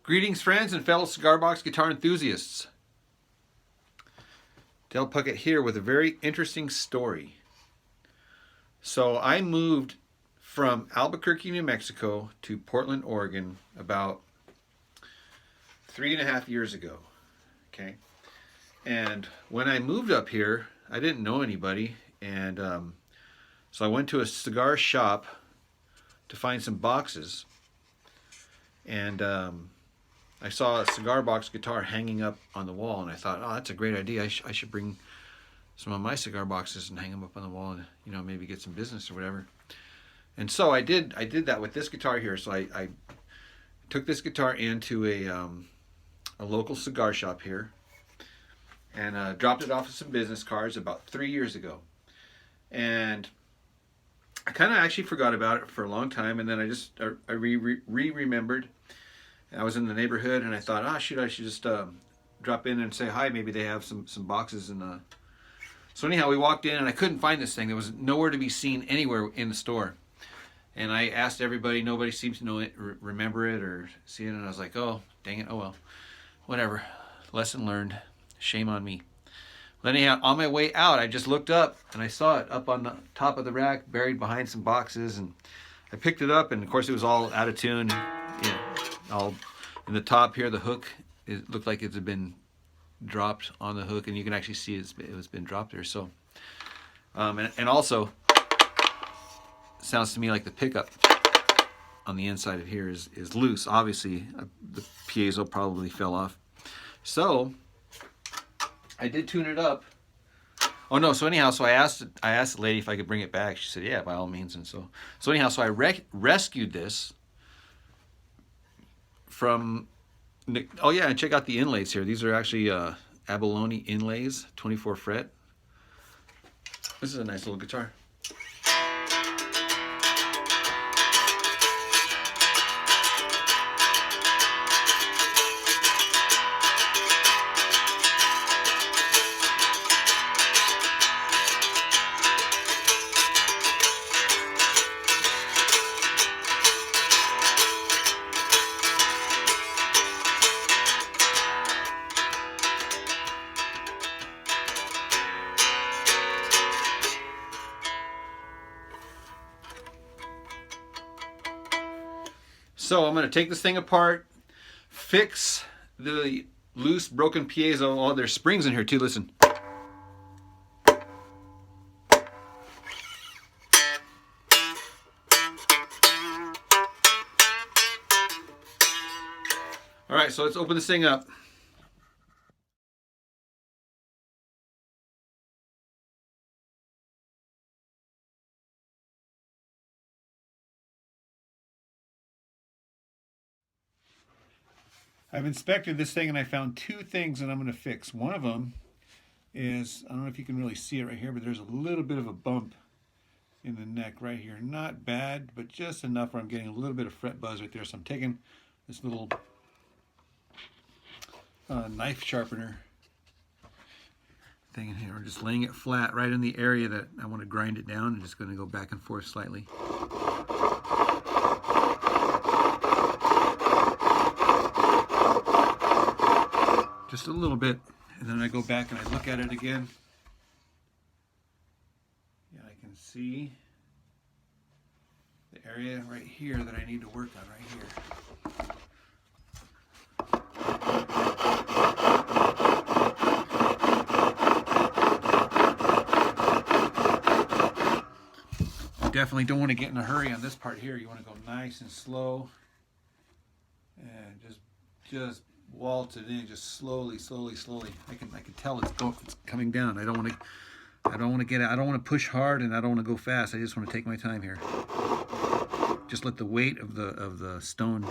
Greetings, friends and fellow cigar box guitar enthusiasts. Del Puckett here with a very interesting story. So I moved from Albuquerque, New Mexico to Portland, Oregon about 3.5 years ago. Okay, and when I moved up here, I didn't know anybody, and so I went to a cigar shop to find some boxes, and I saw a cigar box guitar hanging up on the wall, and I thought, oh, that's a great idea. I should bring some of my cigar boxes and hang them up on the wall, and maybe get some business or whatever. And so I did that with this guitar here. So I took this guitar into a local cigar shop here, and dropped it off with some business cards about 3 years ago. And I kind of actually forgot about it for a long time, and then I remembered. I was in the neighborhood, and I thought, I should just drop in and say hi. Maybe they have some boxes. And so anyhow, we walked in, and I couldn't find this thing. There was nowhere to be seen anywhere in the store. And I asked everybody. Nobody seemed to know it, remember it, or see it. And I was like, oh, dang it. Oh, well. Whatever. Lesson learned. Shame on me. But anyhow, on my way out, I just looked up, and I saw it up on the top of the rack, buried behind some boxes. And I picked it up, and of course, it was all out of tune. All in the top here, the hook, it looked like it had been dropped on the hook, and you can actually see it was been dropped there. So, and also, it sounds to me like the pickup on the inside of here is loose. Obviously, the piezo probably fell off. So, I did tune it up. Oh no! So anyhow, I asked the lady if I could bring it back. She said, "Yeah, by all means." And so anyhow, I rescued this from. Oh yeah, and check out the inlays here. These are actually abalone inlays, 24 fret. This is a nice little guitar. So I'm going to take this thing apart, fix the loose, broken piezo. Oh, there's springs in here too, listen. All right, so let's open this thing up. I've inspected this thing, and I found two things that I'm going to fix. One of them is, I don't know if you can really see it right here, but there's a little bit of a bump in the neck right here. Not bad, but just enough where I'm getting a little bit of fret buzz right there. So I'm taking this little knife sharpener thing in here. I'm just laying it flat right in the area that I want to grind it down. I'm just going to go back and forth slightly. Just a little bit, and then I go back and I look at it again. Yeah, I can see the area right here that I need to work on right here. You definitely don't want to get in a hurry on this part here. You want to go nice and slow, and just waltz it in, just slowly. I can tell it's coming down. I don't want to push hard, and I don't want to go fast. I just want to take my time here. Just let the weight of the stone.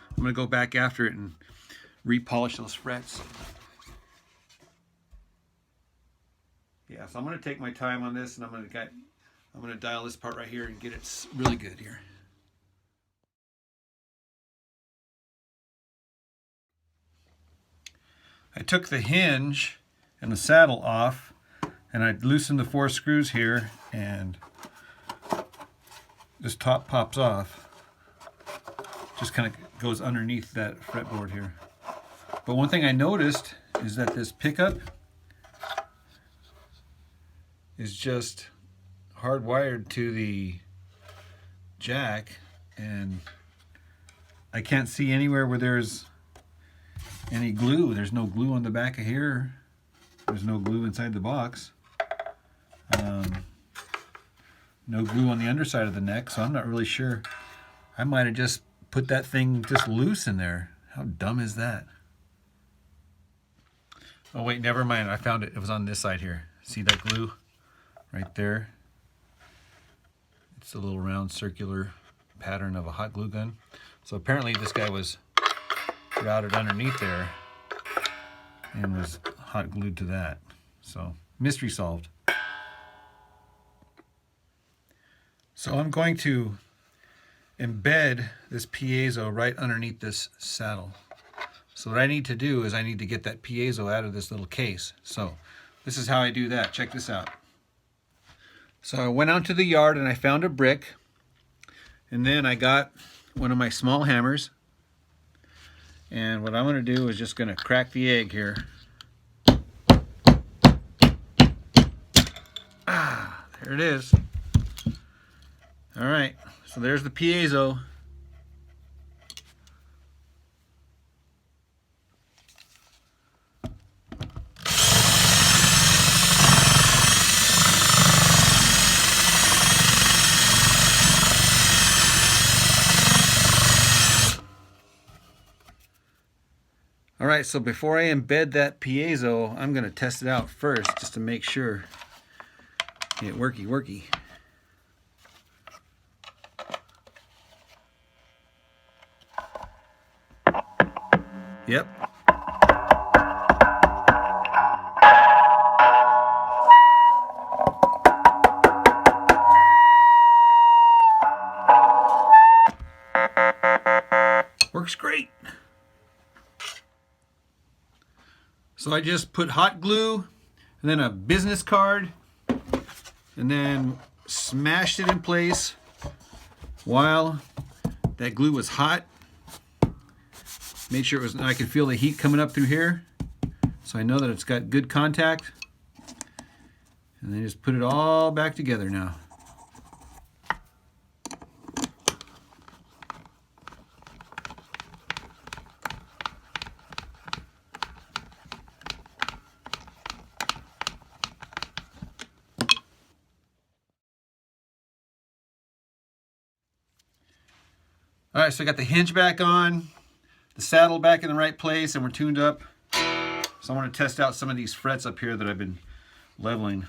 I'm going to go back after it and repolish those frets. Yeah, so I'm going to take my time on this, and I'm going to dial this part right here and get it really good here. I took the hinge and the saddle off, And I loosen the 4 screws here, and this top pops off. Just kind of goes underneath that fretboard here. But one thing I noticed is that this pickup is just hardwired to the jack, and I can't see anywhere where there's any glue. There's no glue on the back of here. There's no glue inside the box. No glue on the underside of the neck, so I'm not really sure. I might have just put that thing just loose in there. How dumb is that? Oh wait, never mind. I found it. It was on this side here. See that glue right there? It's a little round circular pattern of a hot glue gun. So apparently this guy was routed underneath there and was hot glued to that. So mystery solved. So I'm going to embed this piezo right underneath this saddle. So what I need to do is I need to get that piezo out of this little case. So this is how I do that. Check this out. So I went out to the yard and I found a brick, and then I got one of my small hammers, and what I'm going to do is just going to crack the egg here. Ah, there it is. All right, so there's the piezo. All right, so before I embed that piezo, I'm going to test it out first just to make sure it worky. Yep. Works great. So I just put hot glue and then a business card and then smashed it in place while that glue was hot. Made sure it was, I could feel the heat coming up through here, so I know that it's got good contact. And then just put it all back together now. All right, so I got the hinge back on, the saddle back in the right place, and we're tuned up. So I want to test out some of these frets up here that I've been leveling.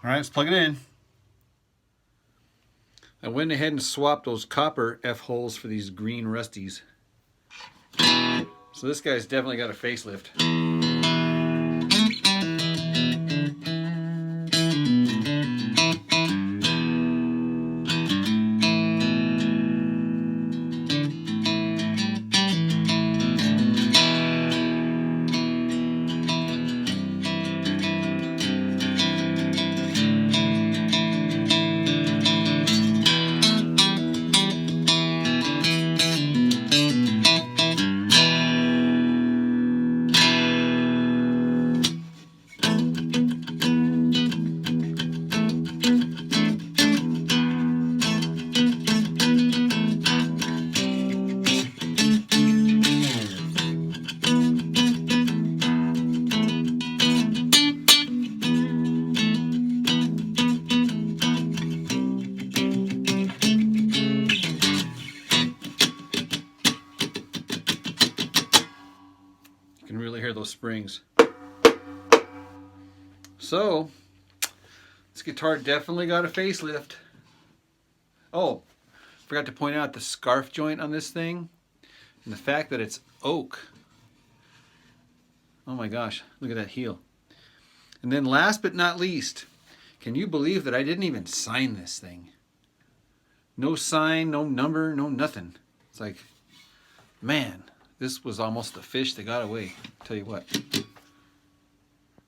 All right, let's plug it in. I went ahead and swapped those copper F-holes for these green Rusties. So this guy's definitely got a facelift. You can really hear those springs. So, this guitar definitely got a facelift. Oh, forgot to point out the scarf joint on this thing and the fact that it's oak. Oh my gosh, look at that heel. And then last but not least, can you believe that I didn't even sign this thing? No sign, no number, no nothing. It's like, man, this was almost a fish that got away. Tell you what.